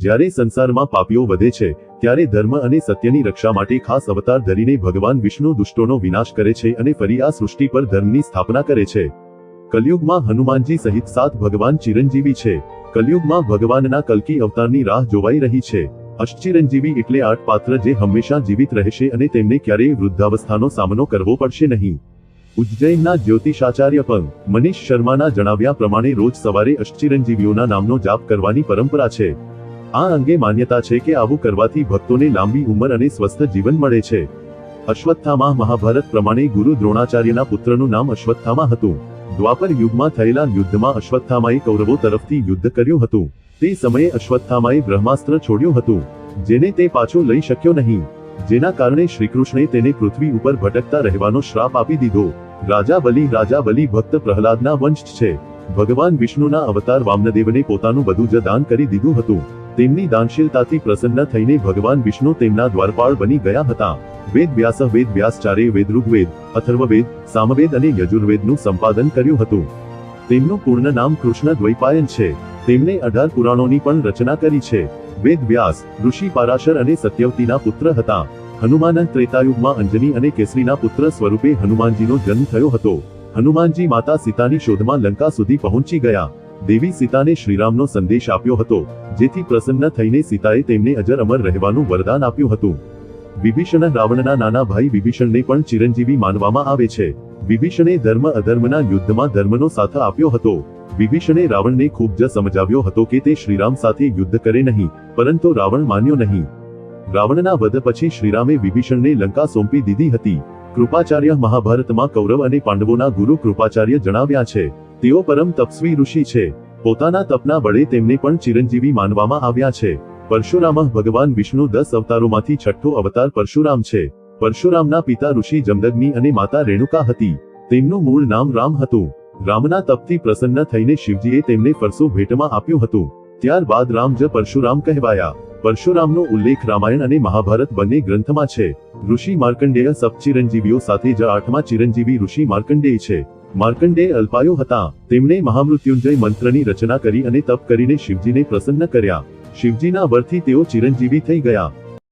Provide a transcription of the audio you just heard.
જ્યારે સંસારમાં પાપીઓ વધે છે ત્યારે ધર્મ અને સત્યની રક્ષા માટે ખાસ અવતાર ધરીને ભગવાન વિષ્ણુ દુષ્ટોનો વિનાશ કરે છે અને ફરી આ સૃષ્ટિ પર ધર્મની સ્થાપના કરે છે। કલયુગમાં હનુમાનજી સહિત 7 ભગવાન ચિરંજીવી છે। કલયુગમાં ભગવાનના કલ્કી અવતારની રાહ જોવાઈ રહી છે। અષ્ટચિરંજીવી એટલે 8 પાત્ર જે હંમેશા જીવિત રહેશે અને તેમને ક્યારેય વૃદ્ધાવસ્થાનો સામનો કરવો પડશે નહીં। ઉજ્જૈનના જ્યોતિષાચાર્ય પંગ મનીષ શર્માના જણાવ્યા પ્રમાણે રોજ સવારે અષ્ટચિરંજીવીઓના નામનો જાપ કરવાની પરંપરા છે। આ અંગે માન્યતા છે કે આવું કરવાથી ભક્તોને લાંબી ઉંમર અને સ્વસ્થ જીવન મળે છે। અશ્વત્થામા મહાભારત પ્રમાણે ગુરુ દ્રોણાચાર્યના પુત્રનું નામ અશ્વત્થામા હતું। દ્વાપર યુગમાં થયેલા યુદ્ધમાં અશ્વત્થામાએ કૌરવો તરફથી યુદ્ધ કર્યું હતું। તે સમયે અશ્વત્થામાએ બ્રહ્માસ્ત્ર છોડ્યું હતું જેને તે પાછો લઈ શક્યો નહીં, જેના કારણે શ્રીકૃષ્ણે તેને પૃથ્વી ઉપર ભટકતા રહેવાનો શ્રાપ આપી દીધો। રાજા બલિ ભક્ત પ્રહલાદના વંશ છે। ભગવાન વિષ્ણુના અવતાર વામનદેવને પોતાનું બધું જ દાન કરી દીધું હતું। તેમની દાનશીલતાથી પ્રસન્ન થઈને ભગવાન વિષ્ણુ તેમના દ્વારપાળ બની ગયા હતા। વેદ વ્યાસ ચારેય વેદ ઋગ્વેદ, અથર્વવેદ, સામવેદ અને યજુર્વેદનું સંપાદન કર્યું હતું। તેમનું પૂર્ણ નામ કૃષ્ણ દ્વૈપાયન છે। તેમણે 18 પુરાણોની પણ રચના કરી છે। વેદ વ્યાસ ઋષિ પારાશર અને સત્યવતીના પુત્ર હતા। હનુમાન ત્રેતાયુગમાં અંજની અને કેસરીના પુત્ર સ્વરૂપે હનુમાનજીનો જન્મ થયો હતો। હનુમાનજી માતા સીતાની શોધમાં લંકા સુધી પહોંચી ગયા। દેવી સીતાને શ્રીરામનો સંદેશ આપ્યો હતો, જેથી પ્રસન્ન થઈને સીતાએ તેમને અજર અમર રહેવાનું વરદાન આપ્યું હતું। વિભીષણ રાવણના નાના ભાઈ વિભીષણને પણ ચિરંજીવી માનવામાં આવે છે। વિભીષણે ધર્મ અધર્મના યુદ્ધમાં ધર્મનો સાથ આપ્યો હતો। વિભીષણે રાવણને ખૂબ જ સમજાવ્યો હતો કે તે શ્રીરામ સાથે યુદ્ધ કરે નહીં, પરંતુ રાવણ માન્યો નહીં। રાવણના વધ પછી શ્રીરામે વિભીષણને લંકા સોંપી દીધી હતી। કૃપાચાર્ય મહાભારતમાં કૌરવ અને પાંડવોના ગુરુ કૃપાચાર્ય જણાવ્યા છે। તેઓ પરમ તપસ્વી ઋષિ છે। પોતાના તપના બળે તેમને પણ ચિરંજીવી માનવામાં આવ્યા છે। પરશુરામ ભગવાન વિષ્ણુ 10 અવતારોમાંથી છઠ્ઠો અવતાર પરશુરામ છે। પરશુરામના પિતા ઋષિ જમદગ્નિ અને માતા રેણુકા હતી। તેમનું મૂળ નામ રામ હતું। રામના તપથી પ્રસન્ન થઈને શિવજીએ તેમને ફરસો ભેટમાં આપ્યું હતું। ત્યારબાદ રામ જ પરશુરામ કહેવાયા। પરશુરામનો ઉલ્લેખ રામાયણ અને મહાભારત બંને ગ્રંથમાં છે। ઋષિ માર્કંડેય સપ્તચિરંજીવીઓ સાથે જ 8મા ચિરંજીવી ઋષિ માર્કંડેય છે। માર્કંડેય અલ્પાયુ હતા। તેમણે મહામૃત્યુંજય મંત્રની રચના કરી અને તપ કરીને શિવજીને પ્રસન્ન કર્યા। શિવજીના વરથી તેઓ ચિરંજીવી થઈ ગયા।